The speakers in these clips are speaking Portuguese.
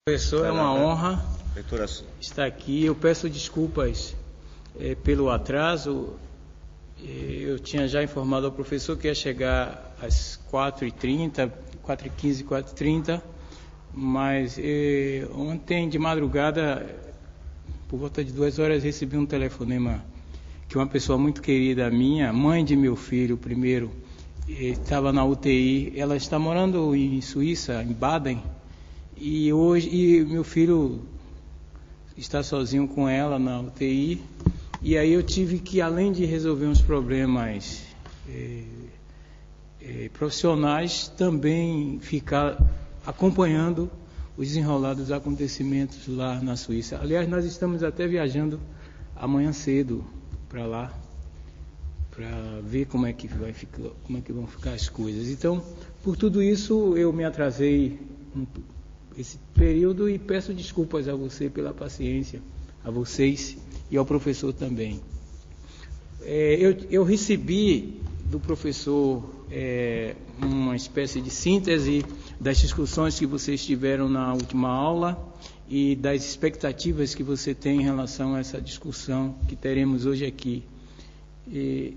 Professor, é uma honra Leitura sua. estar aqui. Eu peço desculpas pelo atraso. Eu tinha já informado ao professor que ia chegar às 4h30, 4h15, 4h30, mas ontem de madrugada, por volta de 2 horas, recebi um telefonema que uma pessoa muito querida minha, mãe de meu filho, primeiro, estava na UTI. Ela está morando em Suíça, em Baden, e meu filho está sozinho com ela na UTI. E aí eu tive que, além de resolver uns problemas profissionais, também ficar acompanhando os desenrolados dos acontecimentos lá na Suíça. Aliás, nós estamos até viajando amanhã cedo para lá, para ver como é que vão ficar as coisas. Então, por tudo isso, eu me atrasei esse período e peço desculpas a você pela paciência, a vocês e ao professor também. Eu recebi do professor uma espécie de síntese das discussões que vocês tiveram na última aula e das expectativas que você tem em relação a essa discussão que teremos hoje aqui.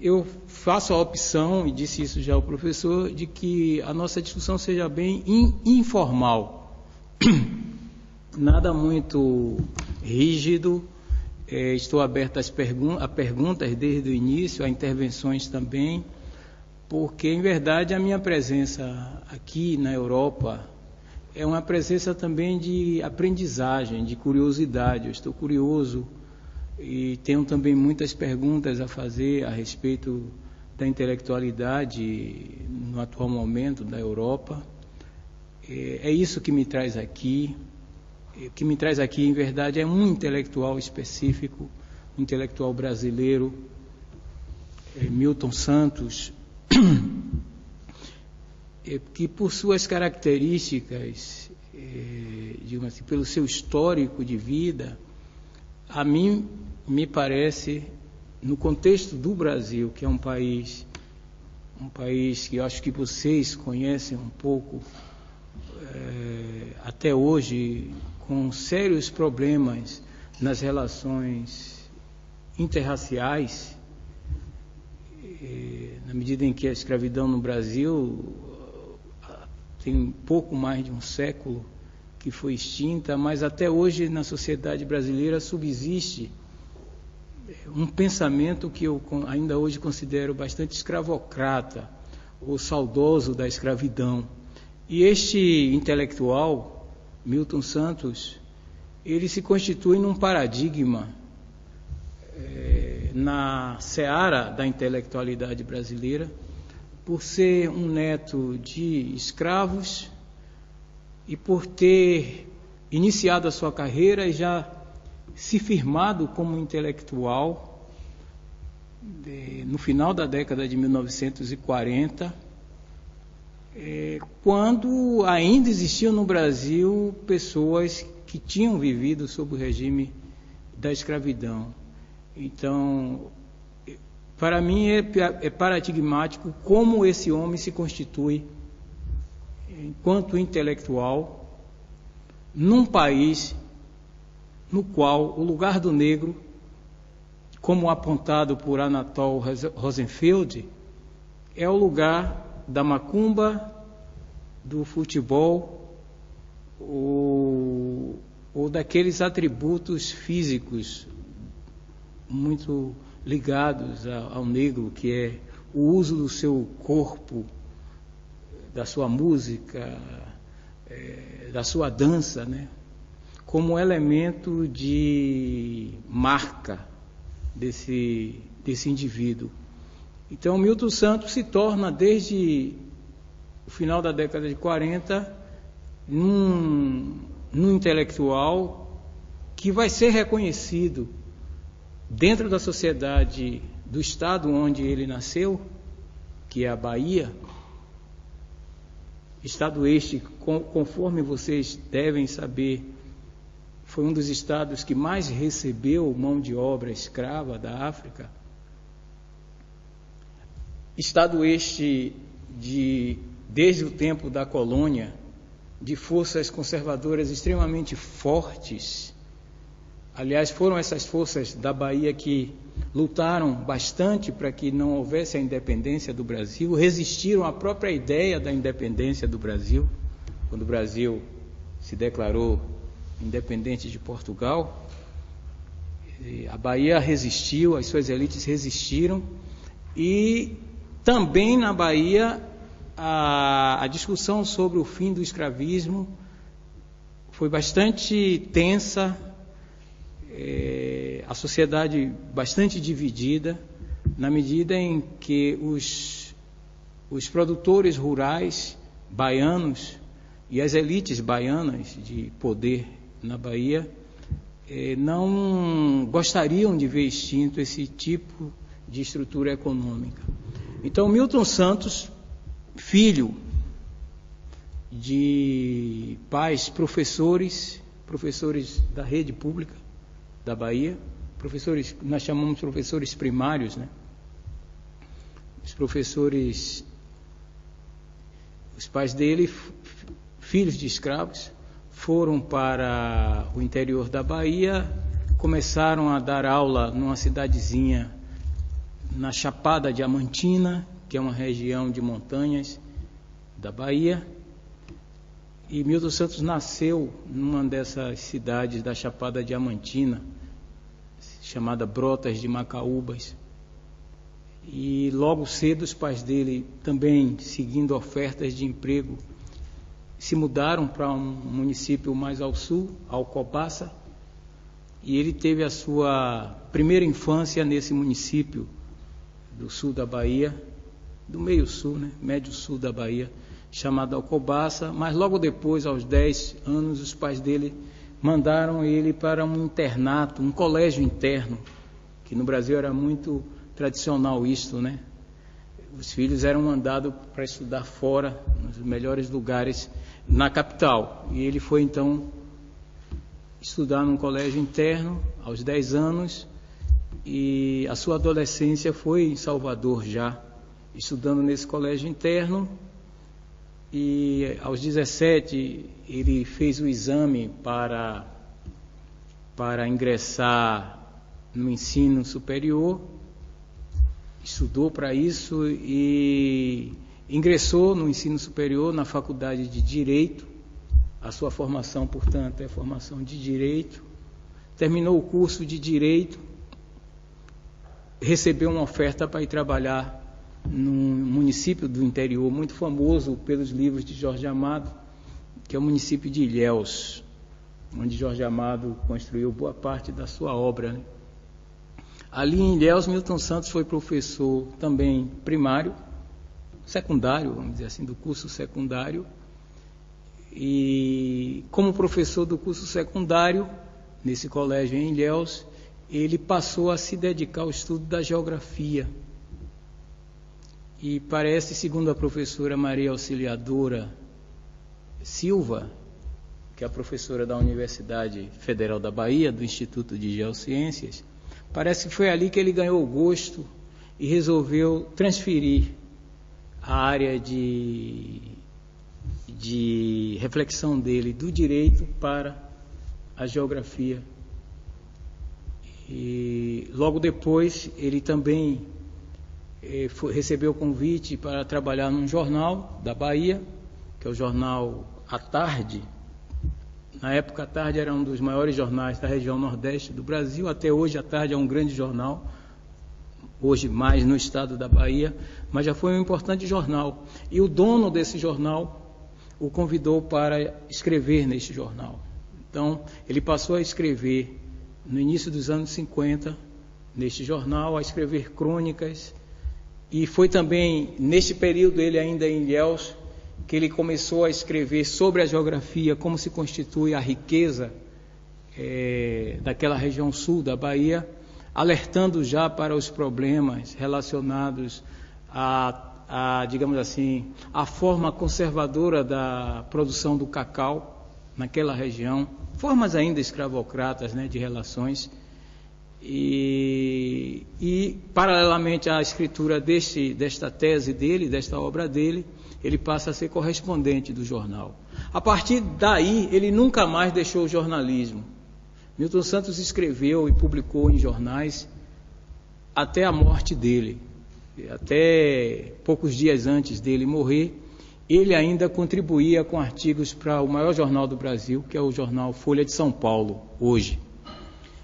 Eu faço a opção, e disse isso já ao professor, de que a nossa discussão seja bem informal, nada muito rígido. Estou aberto a perguntas desde o início, a intervenções também, porque, em verdade, a minha presença aqui na Europa é uma presença também de aprendizagem, de curiosidade. Eu estou curioso e tenho também muitas perguntas a fazer a respeito da intelectualidade no atual momento da Europa. É isso que me traz aqui. O que me traz aqui, em verdade, é um intelectual específico, um intelectual brasileiro, Milton Santos, que por suas características, digamos assim, pelo seu histórico de vida, a mim me parece, no contexto do Brasil, que é um país que eu acho que vocês conhecem um pouco, até hoje, com sérios problemas nas relações interraciais, na medida em que a escravidão no Brasil tem pouco mais de um século que foi extinta, mas até hoje na sociedade brasileira subsiste um pensamento que eu ainda hoje considero bastante escravocrata, ou saudoso da escravidão. E este intelectual, Milton Santos, ele se constitui num paradigma na seara da intelectualidade brasileira, por ser um neto de escravos e por ter iniciado a sua carreira e já se firmado como intelectual no final da década de 1940, quando ainda existiam no Brasil pessoas que tinham vivido sob o regime da escravidão. Então, para mim é paradigmático como esse homem se constitui enquanto intelectual num país no qual o lugar do negro, como apontado por Anatol Rosenfeld, é o lugar da macumba, do futebol ou daqueles atributos físicos muito ligados ao negro, que é o uso do seu corpo, da sua música, da sua dança, né, como elemento de marca desse indivíduo. Então, Milton Santos se torna, desde o final da década de 40, num intelectual que vai ser reconhecido dentro da sociedade do estado onde ele nasceu, que é a Bahia, estado este, conforme vocês devem saber, foi um dos estados que mais recebeu mão de obra escrava da África. Estado este desde o tempo da colônia, de forças conservadoras extremamente fortes. Aliás, foram essas forças da Bahia que lutaram bastante para que não houvesse a independência do Brasil, resistiram à própria ideia da independência do Brasil, quando o Brasil se declarou independente de Portugal. A Bahia resistiu, as suas elites resistiram, e também na Bahia a discussão sobre o fim do escravismo foi bastante tensa, a sociedade bastante dividida, na medida em que os produtores rurais baianos e as elites baianas de poder na Bahia não gostariam de ver extinto esse tipo de estrutura econômica. Então, Milton Santos, filho de pais professores da rede pública da Bahia, professores, nós chamamos professores primários, né? Os pais dele, filhos de escravos, foram para o interior da Bahia, começaram a dar aula numa cidadezinha na Chapada Diamantina, que é uma região de montanhas da Bahia, e Milton Santos nasceu numa dessas cidades da Chapada Diamantina, chamada Brotas de Macaúbas, e logo cedo os pais dele, também seguindo ofertas de emprego, se mudaram para um município mais ao sul, Alcobaça, e ele teve a sua primeira infância nesse município do sul da Bahia, do meio sul, né, médio sul da Bahia, chamado Alcobaça, mas logo depois, aos 10 anos, os pais dele mandaram ele para um internato, um colégio interno, que no Brasil era muito tradicional isto, né? Os filhos eram mandados para estudar fora, nos melhores lugares, na capital. E ele foi, então, estudar num colégio interno, aos 10 anos, e a sua adolescência foi em Salvador já, estudando nesse colégio interno, e aos 17 ele fez o exame para ingressar no ensino superior, estudou para isso e ingressou no ensino superior na Faculdade de Direito. A sua formação, portanto, é formação de Direito. Terminou o curso de Direito, recebeu uma oferta para ir trabalhar num município do interior muito famoso pelos livros de Jorge Amado, que é o município de Ilhéus, onde Jorge Amado construiu boa parte da sua obra, né? Ali em Ilhéus, Milton Santos foi professor também primário, secundário, vamos dizer assim, do curso secundário, e como professor do curso secundário, nesse colégio em Ilhéus, ele passou a se dedicar ao estudo da geografia. E parece, segundo a professora Maria Auxiliadora Silva, que é a professora da Universidade Federal da Bahia, do Instituto de Geociências, parece que foi ali que ele ganhou o gosto e resolveu transferir a área de reflexão dele do direito para a geografia. E logo depois ele também recebeu o convite para trabalhar num jornal da Bahia, que é o jornal A Tarde. Na época, A Tarde era um dos maiores jornais da região nordeste do Brasil. Até hoje, A Tarde é um grande jornal, hoje mais no estado da Bahia, mas já foi um importante jornal. E o dono desse jornal o convidou para escrever neste jornal. Então, ele passou a escrever, no início dos anos 50, neste jornal, a escrever crônicas. E foi também, neste período, ele ainda em Ilhéus, que ele começou a escrever sobre a geografia, como se constitui a riqueza daquela região sul da Bahia, alertando já para os problemas relacionados digamos assim, a forma conservadora da produção do cacau naquela região, formas ainda escravocratas, né, de relações. E paralelamente à escritura desta tese dele, desta obra dele, ele passa a ser correspondente do jornal. A partir daí, ele nunca mais deixou o jornalismo. Milton Santos escreveu e publicou em jornais até a morte dele. Até poucos dias antes dele morrer, ele ainda contribuía com artigos para o maior jornal do Brasil, que é o jornal Folha de São Paulo, hoje.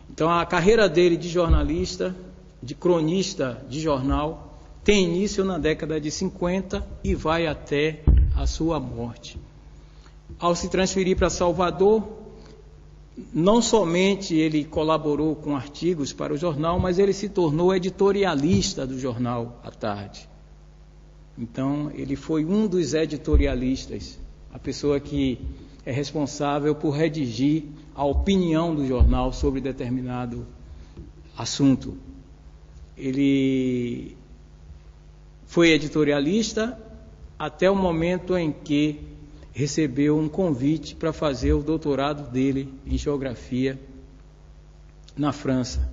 Então, a carreira dele de jornalista, de cronista de jornal, tem início na década de 50 e vai até a sua morte. Ao se transferir para Salvador, não somente ele colaborou com artigos para o jornal, mas ele se tornou editorialista do jornal à tarde. Então, ele foi um dos editorialistas, a pessoa que é responsável por redigir a opinião do jornal sobre determinado assunto. Ele foi editorialista até o momento em que recebeu um convite para fazer o doutorado dele em geografia na França.